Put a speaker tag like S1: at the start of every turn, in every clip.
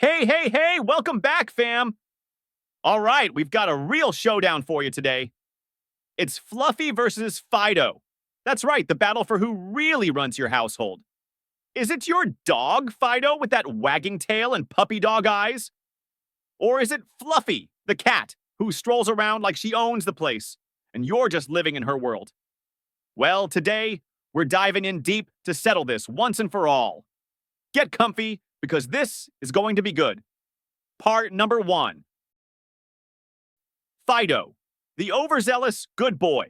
S1: Hey, hey, hey, welcome back, fam. All right, we've got a real showdown for you today. It's Fluffy versus Fido. That's right, the battle for who really runs your household. Is it your dog, Fido, with that wagging tail and puppy dog eyes? Or is it Fluffy, the cat, who strolls around like she owns the place, and you're just living in her world? Well, today, we're diving in deep to settle this once and for all. Get comfy, because this is going to be good. Part number 1. Fido, the overzealous good boy.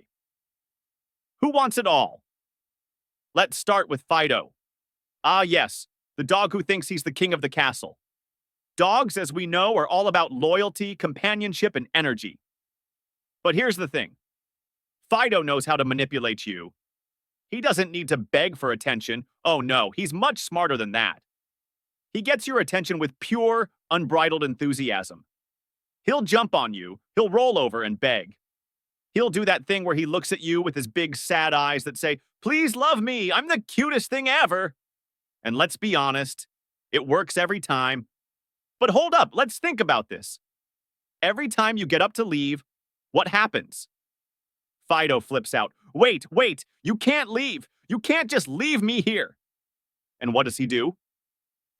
S1: Who wants it all? Let's start with Fido. Ah, yes, the dog who thinks he's the king of the castle. Dogs, as we know, are all about loyalty, companionship, and energy. But here's the thing. Fido knows how to manipulate you. He doesn't need to beg for attention. Oh no, he's much smarter than that. He gets your attention with pure, unbridled enthusiasm. He'll jump on you, he'll roll over and beg. He'll do that thing where he looks at you with his big sad eyes that say, "Please love me, I'm the cutest thing ever." And let's be honest, it works every time. But hold up, let's think about this. Every time you get up to leave, what happens? Fido flips out. Wait, you can't leave. You can't just leave me here. And what does he do?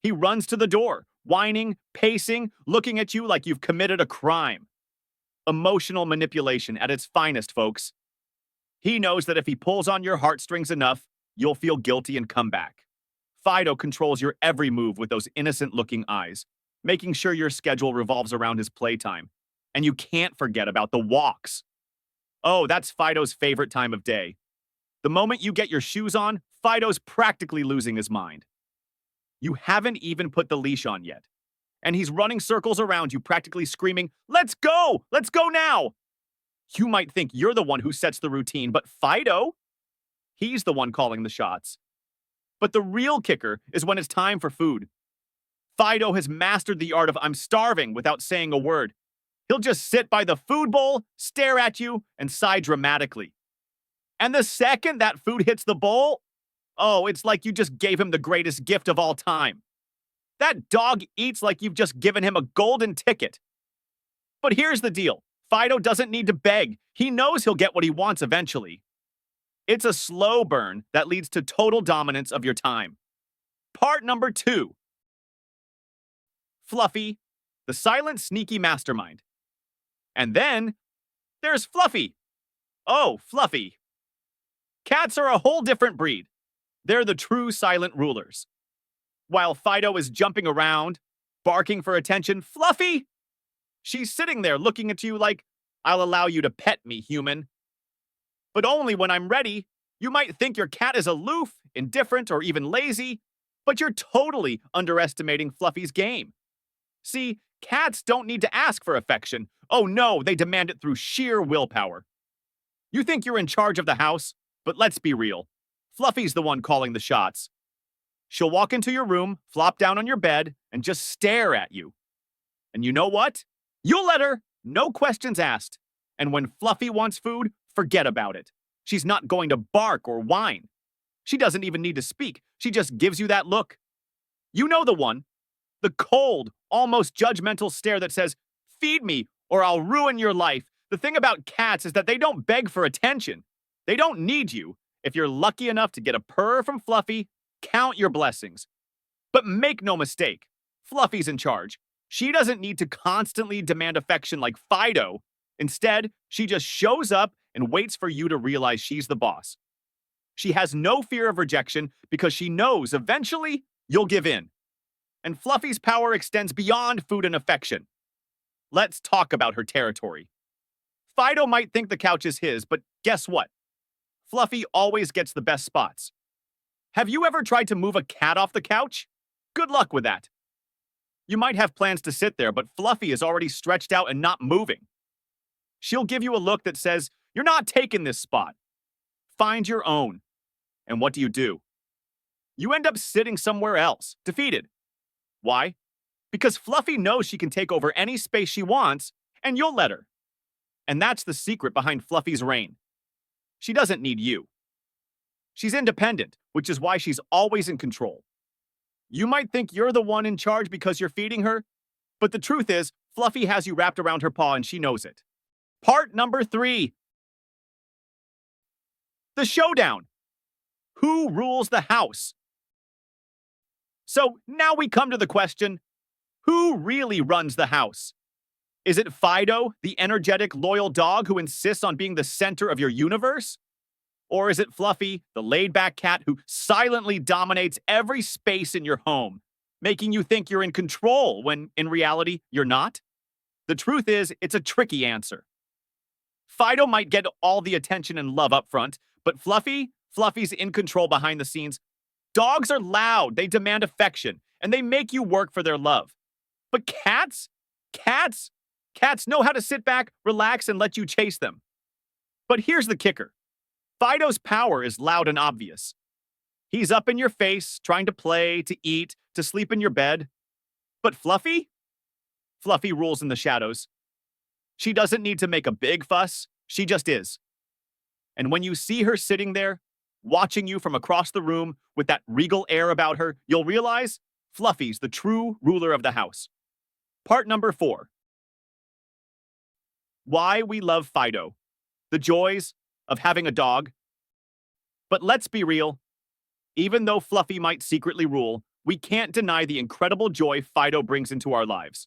S1: He runs to the door, whining, pacing, looking at you like you've committed a crime. Emotional manipulation at its finest, folks. He knows that if he pulls on your heartstrings enough, you'll feel guilty and come back. Fido controls your every move with those innocent-looking eyes, making sure your schedule revolves around his playtime. And you can't forget about the walks. Oh, that's Fido's favorite time of day. The moment you get your shoes on, Fido's practically losing his mind. You haven't even put the leash on yet. And he's running circles around you, practically screaming, "Let's go! Let's go now!" You might think you're the one who sets the routine, but Fido? He's the one calling the shots. But the real kicker is when it's time for food. Fido has mastered the art of "I'm starving" without saying a word. He'll just sit by the food bowl, stare at you, and sigh dramatically. And the second that food hits the bowl, oh, it's like you just gave him the greatest gift of all time. That dog eats like you've just given him a golden ticket. But here's the deal. Fido doesn't need to beg. He knows he'll get what he wants eventually. It's a slow burn that leads to total dominance of your time. Part number 2. Fluffy, the silent, sneaky mastermind. And then there's Fluffy. Oh, Fluffy. Cats are a whole different breed. They're the true silent rulers. While Fido is jumping around, barking for attention, Fluffy! She's sitting there looking at you like, "I'll allow you to pet me, human. But only when I'm ready." You might think your cat is aloof, indifferent, or even lazy, but you're totally underestimating Fluffy's game. See, cats don't need to ask for affection. Oh no, they demand it through sheer willpower. You think you're in charge of the house, but let's be real. Fluffy's the one calling the shots. She'll walk into your room, flop down on your bed, and just stare at you. And you know what? You'll let her, no questions asked. And when Fluffy wants food, forget about it. She's not going to bark or whine. She doesn't even need to speak. She just gives you that look. You know the one. The cold, almost judgmental stare that says, "Feed me or I'll ruin your life." The thing about cats is that they don't beg for attention. They don't need you. If you're lucky enough to get a purr from Fluffy, count your blessings. But make no mistake, Fluffy's in charge. She doesn't need to constantly demand affection like Fido. Instead, she just shows up and waits for you to realize she's the boss. She has no fear of rejection because she knows eventually you'll give in. And Fluffy's power extends beyond food and affection. Let's talk about her territory. Fido might think the couch is his, but guess what? Fluffy always gets the best spots. Have you ever tried to move a cat off the couch? Good luck with that. You might have plans to sit there, but Fluffy is already stretched out and not moving. She'll give you a look that says, "You're not taking this spot. Find your own." And what do? You end up sitting somewhere else, defeated. Why? Because Fluffy knows she can take over any space she wants, and you'll let her. And that's the secret behind Fluffy's reign. She doesn't need you. She's independent, which is why she's always in control. You might think you're the one in charge because you're feeding her, but the truth is, Fluffy has you wrapped around her paw and she knows it. Part number 3. The showdown. Who rules the house? So now we come to the question, who really runs the house? Is it Fido, the energetic, loyal dog who insists on being the center of your universe? Or is it Fluffy, the laid-back cat who silently dominates every space in your home, making you think you're in control when, in reality, you're not? The truth is, it's a tricky answer. Fido might get all the attention and love up front, but Fluffy's in control behind the scenes. Dogs are loud, they demand affection, and they make you work for their love. But cats know how to sit back, relax, and let you chase them. But here's the kicker. Fido's power is loud and obvious. He's up in your face, trying to play, to eat, to sleep in your bed. But Fluffy rules in the shadows. She doesn't need to make a big fuss, she just is. And when you see her sitting there, watching you from across the room with that regal air about her, you'll realize Fluffy's the true ruler of the house. Part number 4. Why we love Fido. The joys of having a dog. But let's be real. Even though Fluffy might secretly rule, we can't deny the incredible joy Fido brings into our lives.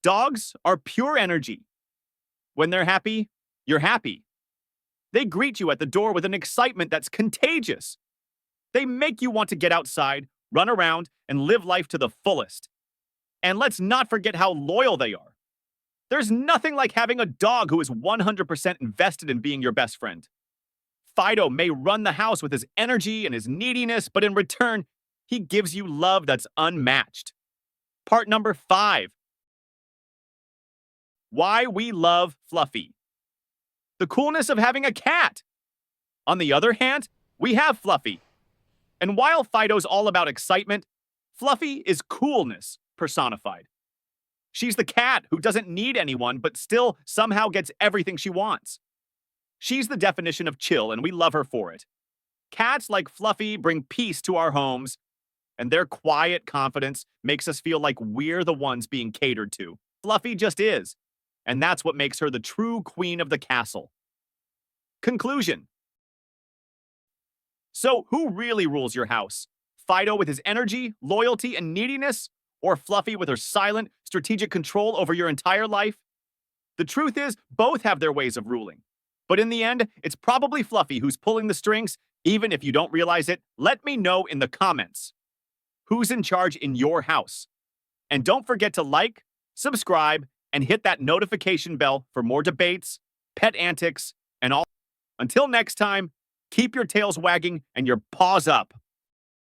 S1: Dogs are pure energy. When they're happy, you're happy. They greet you at the door with an excitement that's contagious. They make you want to get outside, run around, and live life to the fullest. And let's not forget how loyal they are. There's nothing like having a dog who is 100% invested in being your best friend. Fido may run the house with his energy and his neediness, but in return, he gives you love that's unmatched. Part number 5. Why we love Fluffy. The coolness of having a cat. On the other hand, we have Fluffy. And while Fido's all about excitement, Fluffy is coolness personified. She's the cat who doesn't need anyone but still somehow gets everything she wants. She's the definition of chill, and we love her for it. Cats like Fluffy bring peace to our homes, and their quiet confidence makes us feel like we're the ones being catered to. Fluffy just is, and that's what makes her the true queen of the castle. Conclusion. So, who really rules your house? Fido with his energy, loyalty, and neediness? Or Fluffy with her silent, strategic control over your entire life? The truth is, both have their ways of ruling. But in the end, it's probably Fluffy who's pulling the strings, even if you don't realize it. Let me know in the comments. Who's in charge in your house? And don't forget to like, subscribe, and hit that notification bell for more debates, pet antics, and all. Until next time, keep your tails wagging and your paws up.